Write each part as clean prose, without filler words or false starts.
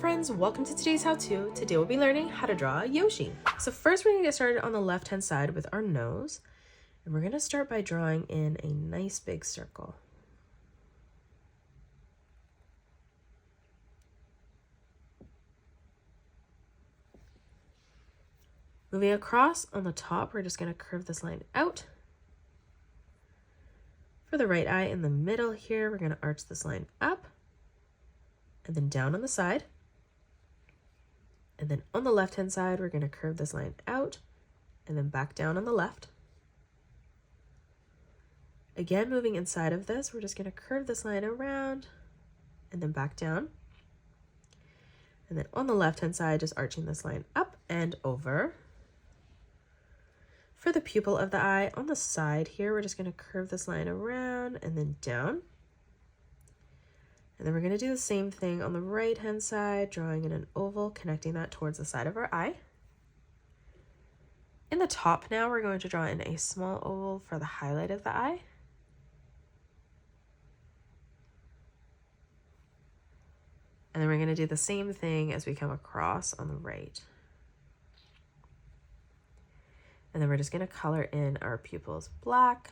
friends, welcome to today's how-to. Today we'll be learning how to draw Yoshi. So first we're gonna get started on the left-hand side with our nose. And we're gonna start by drawing in a nice big circle. Moving across on the top, we're just gonna curve this line out. For the right eye in the middle here, we're gonna arch this line up and then down on the side. And then on the left-hand side, we're gonna curve this line out and then back down on the left. Again, moving inside of this, we're just gonna curve this line around and then back down. And then on the left-hand side, just arching this line up and over. For the pupil of the eye, on the side here, we're just gonna curve this line around and then down. And then we're gonna do the same thing on the right-hand side, drawing in an oval, connecting that towards the side of our eye. In the top now, we're going to draw in a small oval for the highlight of the eye. And then we're gonna do the same thing as we come across on the right. And then we're just gonna color in our pupils black.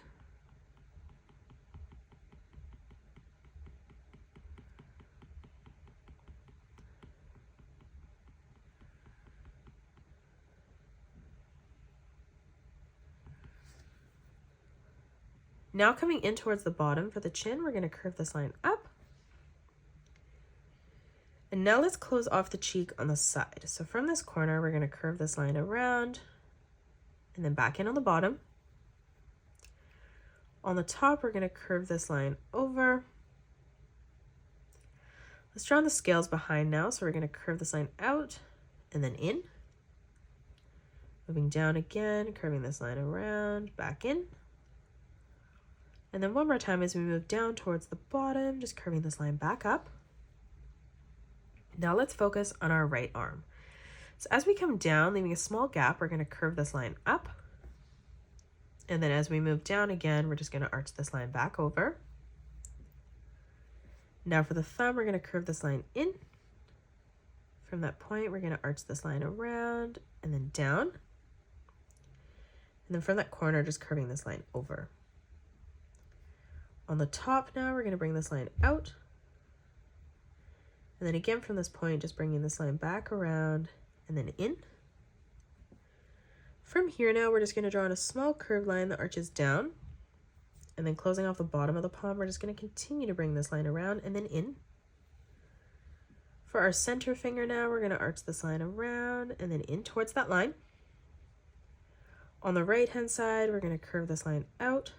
Now coming in towards the bottom for the chin, we're gonna curve this line up. And now let's close off the cheek on the side. So from this corner, we're gonna curve this line around and then back in on the bottom. On the top, we're gonna curve this line over. Let's draw on the scales behind now. So we're gonna curve this line out and then in. Moving down again, curving this line around, back in. And then one more time as we move down towards the bottom, just curving this line back up. Now let's focus on our right arm. So as we come down, leaving a small gap, we're gonna curve this line up. And then as we move down again, we're just gonna arch this line back over. Now for the thumb, we're gonna curve this line in. From that point, we're gonna arch this line around and then down. And then from that corner, just curving this line over. On the top now, we're going to bring this line out. And then again from this point, just bringing this line back around and then in. From here now, we're just going to draw in a small curved line that arches down. And then closing off the bottom of the palm, we're just going to continue to bring this line around and then in. For our center finger now, we're going to arch this line around and then in towards that line. On the right-hand side, we're going to curve this line out.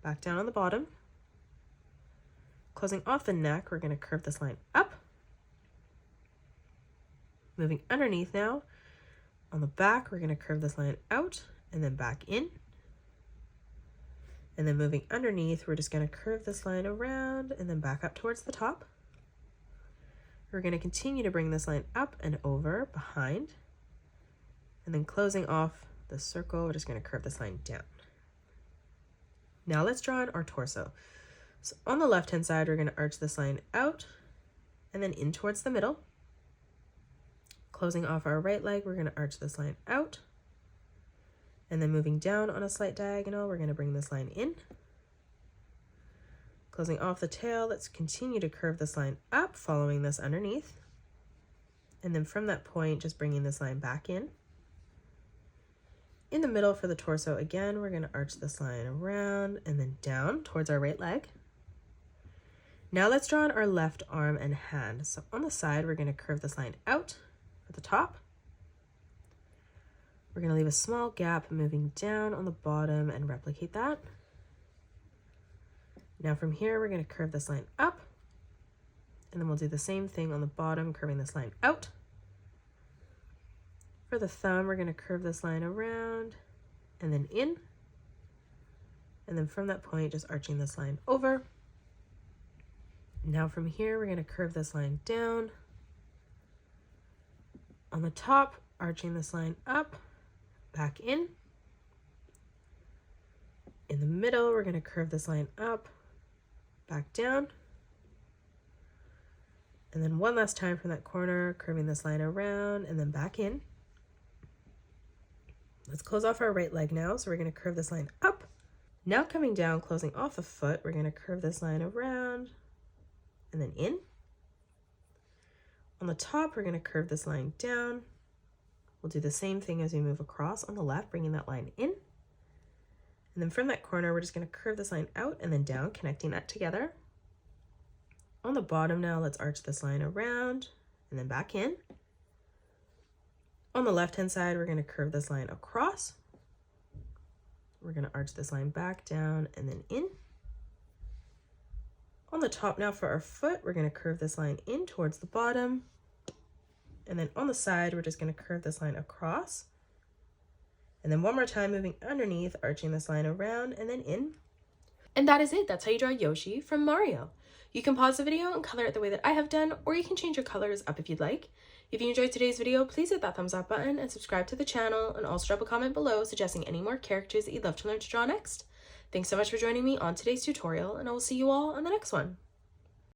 Back down on the bottom. Closing off the neck, we're going to curve this line up. Moving underneath now. On the back, we're going to curve this line out and then back in. And then moving underneath, we're just going to curve this line around and then back up towards the top. We're going to continue to bring this line up and over behind. And then closing off the circle, we're just going to curve this line down. Now let's draw in our torso. So on the left-hand side, we're going to arch this line out and then in towards the middle. Closing off our right leg, we're going to arch this line out. And then moving down on a slight diagonal, we're going to bring this line in. Closing off the tail, let's continue to curve this line up, following this underneath. And then from that point, just bringing this line back in. In the middle for the torso, again, we're going to arch this line around and then down towards our right leg. Now let's draw in our left arm and hand. So on the side, we're going to curve this line out at the top. We're going to leave a small gap moving down on the bottom and replicate that. Now from here, we're going to curve this line up. And then we'll do the same thing on the bottom, curving this line out. For the thumb, we're going to curve this line around and then in. And then from that point, just arching this line over. Now from here, we're going to curve this line down. On the top, arching this line up, back in. In the middle, we're going to curve this line up, back down. And then one last time from that corner, curving this line around and then back in. Let's close off our right leg now. So we're going to curve this line up. Now coming down, closing off the foot, we're going to curve this line around and then in. On the top, we're going to curve this line down. We'll do the same thing as we move across on the left, bringing that line in. And then from that corner, we're just going to curve this line out and then down, connecting that together. On the bottom now, let's arch this line around and then back in. On the left-hand side, we're going to curve this line across. We're going to arch this line back, down, and then in. On the top now for our foot, we're going to curve this line in towards the bottom. And then on the side, we're just going to curve this line across. And then one more time, moving underneath, arching this line around and then in. And that is it. That's how you draw Yoshi from Mario. You can pause the video and color it the way that I have done, or you can change your colors up if you'd like. If you enjoyed today's video, please hit that thumbs up button and subscribe to the channel, and also drop a comment below suggesting any more characters that you'd love to learn to draw next. Thanks so much for joining me on today's tutorial, and I will see you all on the next one.